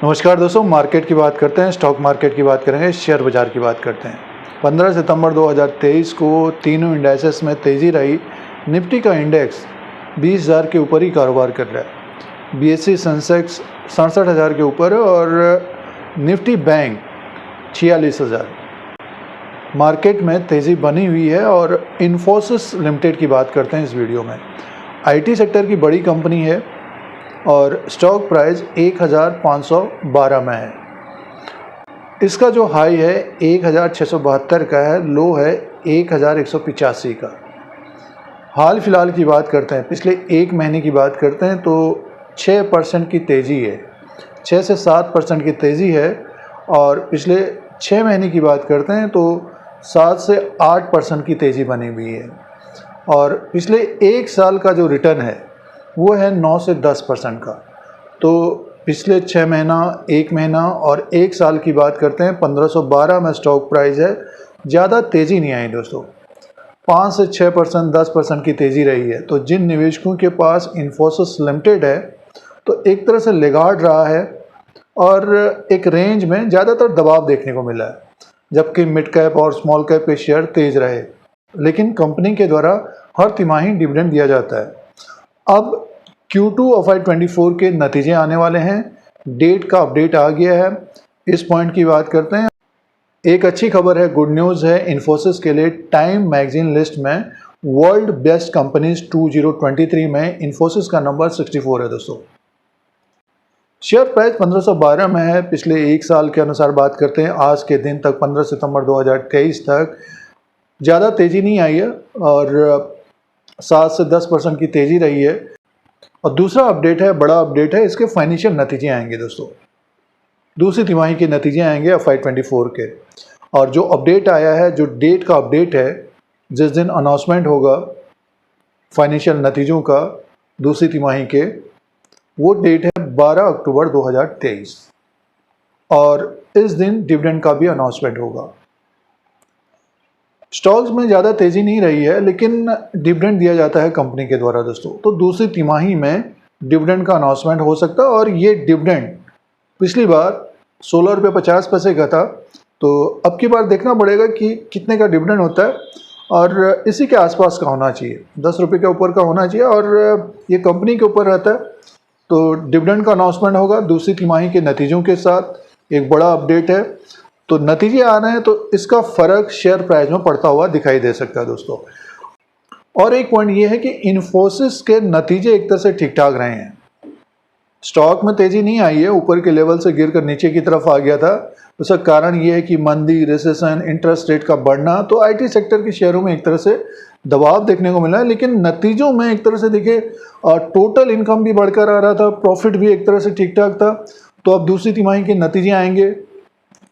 नमस्कार दोस्तों, मार्केट की बात करते हैं, स्टॉक मार्केट की बात करेंगे, शेयर बाज़ार की बात करते हैं। 15 सितंबर 2023 को तीनों इंडेक्सेस में तेज़ी रही। निफ्टी का इंडेक्स 20,000 के ऊपर ही कारोबार कर रहा है। बीएसई सेंसेक्स 67,000 के ऊपर और निफ्टी बैंक 46,000। मार्केट में तेज़ी बनी हुई है और इन्फोसिस लिमिटेड की बात करते हैं इस वीडियो में। आईटी सेक्टर की बड़ी कंपनी है और स्टॉक प्राइस 1512 में है। इसका जो हाई है 1672 का है, लो है 1185 का। हाल फिलहाल की बात करते हैं, पिछले एक महीने की बात करते हैं तो 6% की तेज़ी है, 6 से 7% की तेज़ी है। और पिछले 6 महीने की बात करते हैं तो 7 से 8% की तेज़ी बनी हुई है। और पिछले एक साल का जो रिटर्न है वो है 9 से 10% का। तो पिछले 6 महीना, एक महीना और एक साल की बात करते हैं, 1512 में स्टॉक प्राइस है। ज़्यादा तेज़ी नहीं आई दोस्तों, 5 से 6%, 10% की तेज़ी रही है। तो जिन निवेशकों के पास इन्फोसिस लिमिटेड है तो एक तरह से लेगार्ड रहा है और एक रेंज में ज़्यादातर दबाव देखने को मिला है, जबकि मिड कैप और स्मॉल कैप के शेयर तेज़ रहे। लेकिन कंपनी के द्वारा हर तिमाही डिविडेंड दिया जाता है। अब Q2 FY24 के नतीजे आने वाले हैं, डेट का अपडेट आ गया है, इस पॉइंट की बात करते हैं। एक अच्छी खबर है, गुड न्यूज़ है इन्फोसिस के लिए। टाइम मैगजीन लिस्ट में वर्ल्ड बेस्ट कंपनीज 2023 में इन्फोसिस का नंबर 64 है दोस्तों। शेयर प्राइस 1512 में है। पिछले एक साल के अनुसार बात करते हैं, आज के दिन तक 15 सितंबर 2023 तक ज़्यादा तेज़ी नहीं आई है और 7 से 10% की तेज़ी रही है। और दूसरा अपडेट है, बड़ा अपडेट है, इसके फाइनेंशियल नतीजे आएंगे दोस्तों। दूसरी तिमाही के नतीजे आएंगे FY24 के। और जो अपडेट आया है, जो डेट का अपडेट है, जिस दिन अनाउंसमेंट होगा फाइनेंशियल नतीजों का दूसरी तिमाही के, वो डेट है 12 अक्टूबर 2023 और इस दिन डिविडेंड का भी अनाउंसमेंट होगा। स्टॉक्स में ज़्यादा तेज़ी नहीं रही है, लेकिन डिविडेंड दिया जाता है कंपनी के द्वारा दोस्तों। तो दूसरी तिमाही में डिविडेंड का अनाउंसमेंट हो सकता है। और ये डिविडेंड पिछली बार 16 रुपये 50 पैसे का था, तो अब की बार देखना पड़ेगा कि कितने का डिविडेंड होता है और इसी के आसपास का होना चाहिए, 10 रुपये के ऊपर का होना चाहिए। और ये कंपनी के ऊपर रहता है। तो डिविडेंड का अनाउंसमेंट होगा दूसरी तिमाही के नतीजों के साथ। एक बड़ा अपडेट है, तो नतीजे आ रहे हैं तो इसका फ़र्क शेयर प्राइस में पड़ता हुआ दिखाई दे सकता है दोस्तों। और एक पॉइंट ये है कि इन्फोसिस के नतीजे एक तरह से ठीक ठाक रहे हैं। स्टॉक में तेज़ी नहीं आई है, ऊपर के लेवल से गिरकर नीचे की तरफ आ गया था। उसका कारण ये है कि मंदी, रिसेशन, इंटरेस्ट रेट का बढ़ना, तो आईटी सेक्टर के शेयरों में एक तरह से दबाव देखने को मिला है। लेकिन नतीजों में एक तरह से देखिए, टोटल इनकम भी बढ़कर आ रहा था, प्रॉफिट भी एक तरह से ठीक ठाक था। तो अब दूसरी तिमाही के नतीजे आएंगे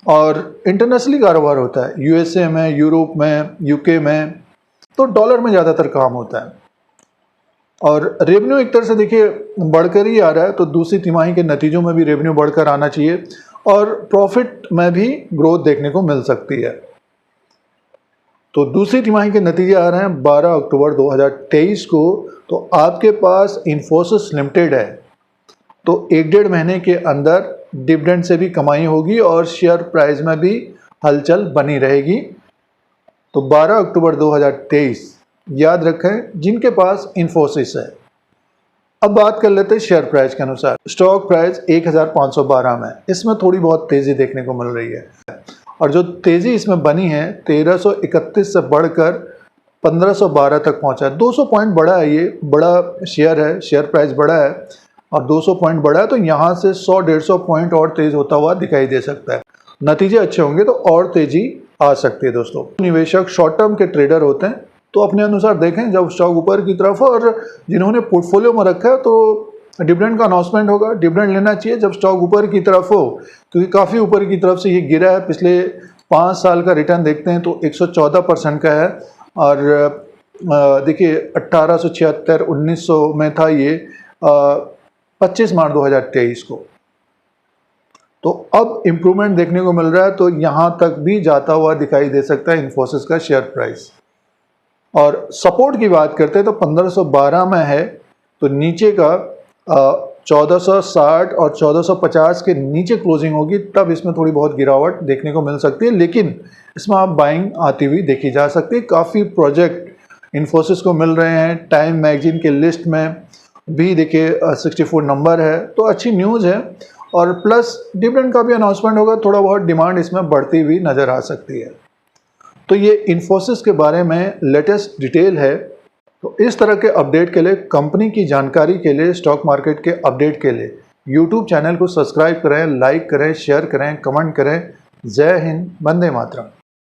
और इंटरनेशनली कारोबार होता है, यूएसए में, यूरोप में, यूके में, तो डॉलर में ज़्यादातर काम होता है। और रेवेन्यू एक तरह से देखिए बढ़कर ही आ रहा है, तो दूसरी तिमाही के नतीजों में भी रेवेन्यू बढ़कर आना चाहिए और प्रॉफिट में भी ग्रोथ देखने को मिल सकती है। तो दूसरी तिमाही के नतीजे आ रहे हैं 12 अक्टूबर 2023 को। तो आपके पास इन्फोसिस लिमिटेड है, तो 1-1.5 महीने के अंदर डिविडेंड से भी कमाई होगी और शेयर प्राइस में भी हलचल बनी रहेगी। तो 12 अक्टूबर 2023 याद रखें जिनके पास इन्फोसिस है। अब बात कर लेते हैं शेयर प्राइस के अनुसार। स्टॉक प्राइस 1512 में, इसमें थोड़ी बहुत तेज़ी देखने को मिल रही है। और जो तेज़ी इसमें बनी है 1331 से बढ़कर 1512 तक पहुंचा है। 200 पॉइंट बढ़ा है, ये बड़ा शेयर है, शेयर प्राइस बड़ा है और 200 पॉइंट बढ़ा है। तो यहाँ से 100-150 पॉइंट और तेज़ होता हुआ दिखाई दे सकता है। नतीजे अच्छे होंगे तो और तेज़ी आ सकती है दोस्तों। निवेशक शॉर्ट टर्म के ट्रेडर होते हैं, तो अपने अनुसार देखें जब स्टॉक ऊपर की तरफ हो। और जिन्होंने पोर्टफोलियो में रखा है तो डिविडेंड का अनाउंसमेंट होगा, डिविडेंड लेना चाहिए जब स्टॉक ऊपर की तरफ हो, क्योंकि काफ़ी ऊपर की तरफ से ये गिरा है। पिछले 5 साल का रिटर्न देखते हैं तो 114% का है। और देखिए 1876, 1900 में था ये, 25 मार्च 2023 को। तो अब इम्प्रूवमेंट देखने को मिल रहा है, तो यहाँ तक भी जाता हुआ दिखाई दे सकता है इन्फोसिस का शेयर प्राइस। और सपोर्ट की बात करते हैं तो 1512 में है, तो नीचे का 1460 और 1450 के नीचे क्लोजिंग होगी तब इसमें थोड़ी बहुत गिरावट देखने को मिल सकती है, लेकिन इसमें आप बाइंग आती हुई देखी जा सकती है। काफ़ी प्रोजेक्ट इन्फोसिस को मिल रहे हैं, टाइम मैगजीन के लिस्ट में भी देखिए 64 नंबर है, तो अच्छी न्यूज़ है। और प्लस डिविडेंड का भी अनाउंसमेंट होगा, थोड़ा बहुत डिमांड इसमें बढ़ती हुई नज़र आ सकती है। तो ये इन्फोसिस के बारे में लेटेस्ट डिटेल है। तो इस तरह के अपडेट के लिए, कंपनी की जानकारी के लिए, स्टॉक मार्केट के अपडेट के लिए यूट्यूब चैनल को सब्सक्राइब करें, लाइक करें, शेयर करें, कमेंट करें। जय हिंद, वंदे मातरम।